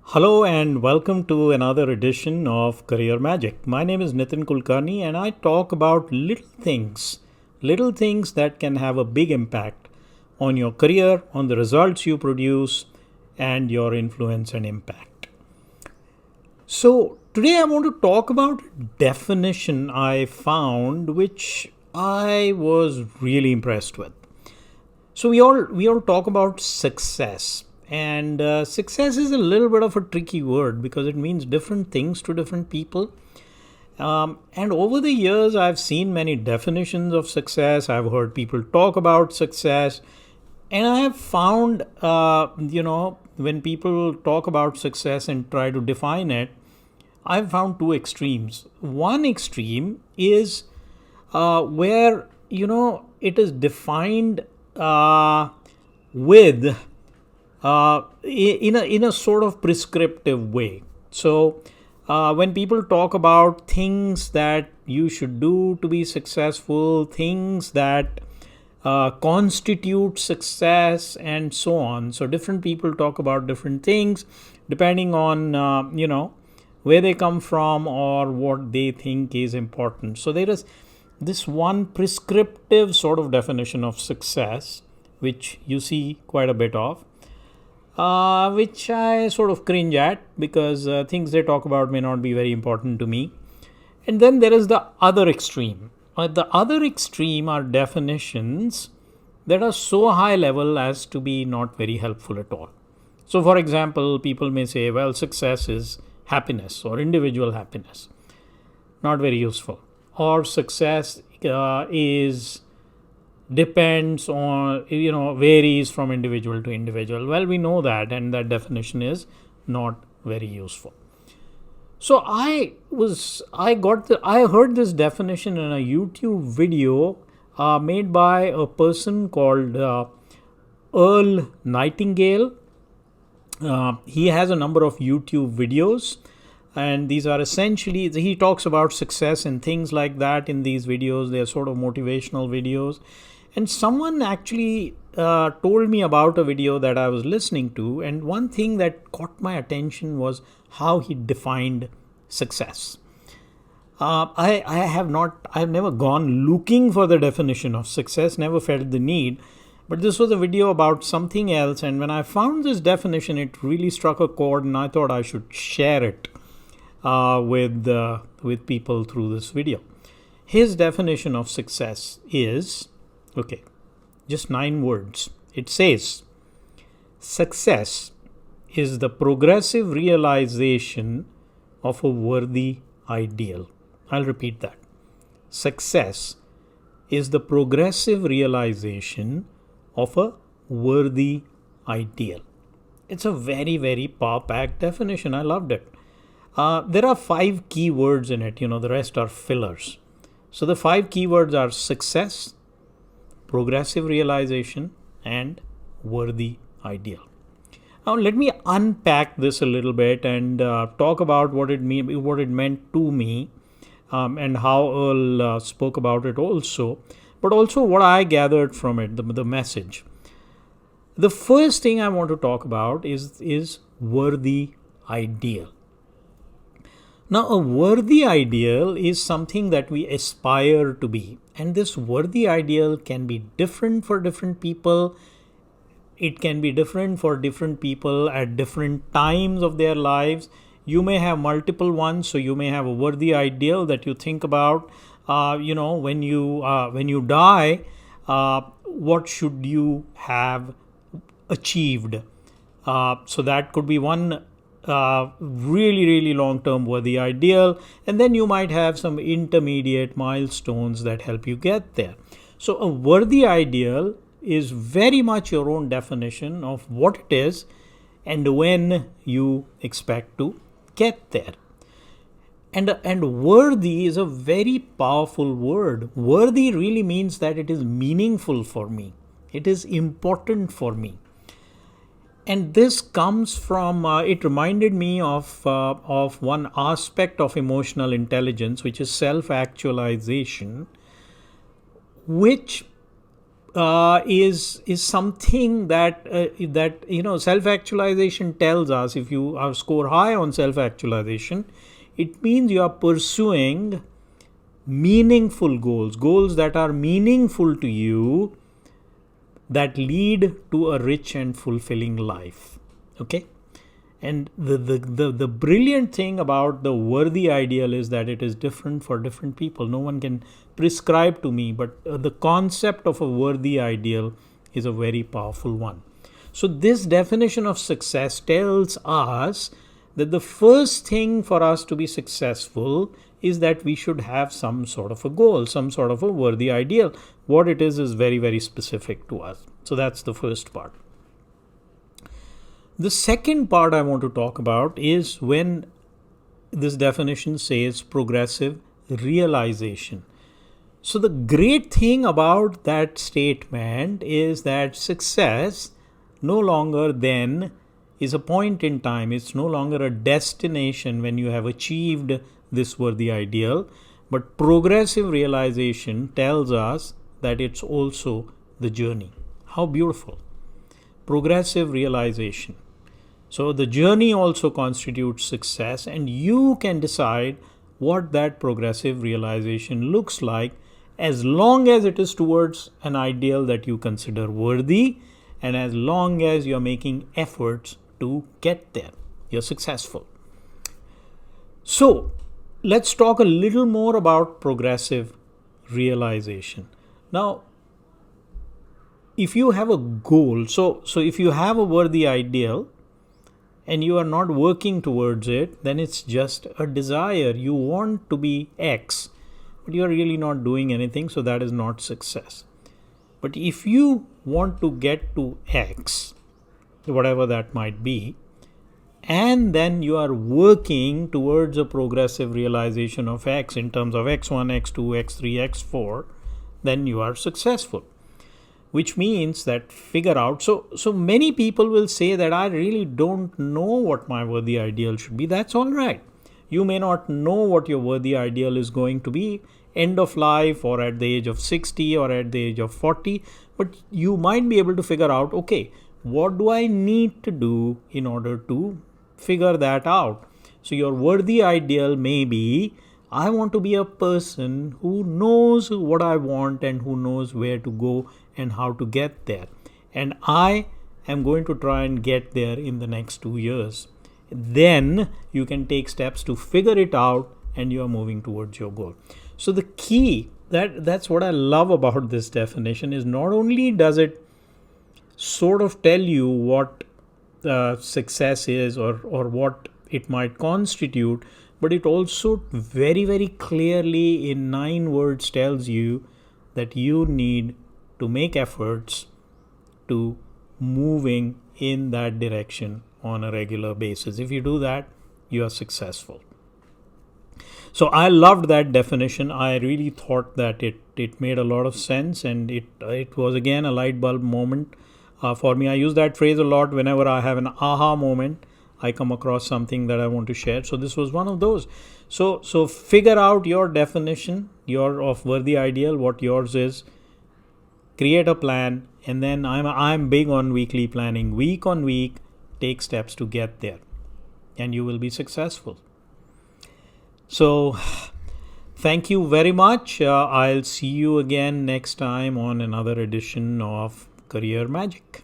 Hello and welcome to another edition of Career Magic. My name is Nitin Kulkarni and I talk about little things that can have a big impact on your career, on the results you produce, and your influence and impact. So, today I want to talk about a definition I found which I was really impressed with. So we all talk about success, and success is a little bit of a tricky word because it means different things to different people. And over the years, I've seen many definitions of success. I've heard people talk about success, and I have found, when people talk about success and try to define it, I've found two extremes. One extreme is where it is defined with in a sort of prescriptive way. So when people talk about things that you should do to be successful, things that constitute success, and so on. So different people talk about different things depending on where they come from or what they think is important. So there is this one prescriptive sort of definition of success, which you see quite a bit of, which I sort of cringe at because things they talk about may not be very important to me. And then there is the other extreme. At the other extreme are definitions that are so high level as to be not very helpful at all. So, for example, people may say, well, success is happiness or individual happiness. Not very useful. Or success is depends on, varies from individual to individual. Well, we know that, and that definition is not very useful. So I heard this definition in a YouTube video made by a person called Earl Nightingale. He has a number of YouTube videos, and these are essentially, he talks about success and things like that in these videos. They're sort of motivational videos. And someone actually told me about a video that I was listening to, and one thing that caught my attention was how he defined success. I have never gone looking for the definition of success, never felt the need. But this was a video about something else, and when I found this definition, it really struck a chord, and I thought I should share it with people through this video. His definition of success is, just 9 words. It says, success is the progressive realization of a worthy ideal. I'll repeat that. Success is the progressive realization of a worthy ideal. It's a very, very power-packed definition. I loved it. There are 5 key words in it. The rest are fillers. So the 5 keywords are success, progressive realization, and worthy ideal. Now let me unpack this a little bit and talk about what it meant to me, and how Earl spoke about it also, but also what I gathered from it, the message. The first thing I want to talk about is worthy ideal. Now, a worthy ideal is something that we aspire to be. And this worthy ideal can be different for different people. It can be different for different people at different times of their lives. You may have multiple ones, so you may have a worthy ideal that you think about. When you die, what should you have achieved? So that could be one really, really long-term worthy ideal, and then you might have some intermediate milestones that help you get there. So a worthy ideal is very much your own definition of what it is and when you expect to get there. And worthy is a very powerful word. Worthy really means that it is meaningful for me. It is important for me. And this comes from, it reminded me of one aspect of emotional intelligence, which is self-actualization, which is something that self-actualization tells us. If you are score high on self-actualization, it means you are pursuing meaningful goals that are meaningful to you, that lead to a rich and fulfilling life. Okay. And the brilliant thing about the worthy ideal is that it is different for different people. No one can prescribe to me, but the concept of a worthy ideal is a very powerful one. So this definition of success tells us that the first thing for us to be successful is that we should have some sort of a goal, some sort of a worthy ideal. What it is very, very specific to us. So that's the first part. The second part I want to talk about is when this definition says progressive realization. So the great thing about that statement is that success no longer then is a point in time. It's no longer a destination when you have achieved this worthy ideal, but progressive realization tells us that it's also the journey. How beautiful. Progressive realization. So the journey also constitutes success, and you can decide what that progressive realization looks like, as long as it is towards an ideal that you consider worthy, and as long as you're making efforts to get there. You're successful. So let's talk a little more about progressive realization. Now, if you have a goal, so if you have a worthy ideal and you are not working towards it, then it's just a desire. You want to be X, but you are really not doing anything, so that is not success. But if you want to get to X, whatever that might be, and then you are working towards a progressive realization of X in terms of X1, X2, X3, X4, then you are successful. Which means that figure out. So many people will say that I really don't know what my worthy ideal should be. That's all right. You may not know what your worthy ideal is going to be end of life or at the age of 60 or at the age of 40, but you might be able to figure out, okay, what do I need to do in order to figure that out? So your worthy ideal may be, I want to be a person who knows what I want and who knows where to go and how to get there. And I am going to try and get there in the next 2 years. Then you can take steps to figure it out and you are moving towards your goal. So the key, that's what I love about this definition, is not only does it sort of tell you what success is or what it might constitute, but it also very, very clearly in 9 words tells you that you need to make efforts to moving in that direction on a regular basis. If you do that, you are successful. So I loved that definition. I really thought that it made a lot of sense, and it was again a light bulb moment for me. I use that phrase a lot whenever I have an aha moment. I come across something that I want to share. So this was one of those. So figure out your definition, your of worthy ideal, what yours is. Create a plan, and then I'm big on weekly planning. Week on week, take steps to get there, and you will be successful. So thank you very much. I'll see you again next time on another edition of Career Magic.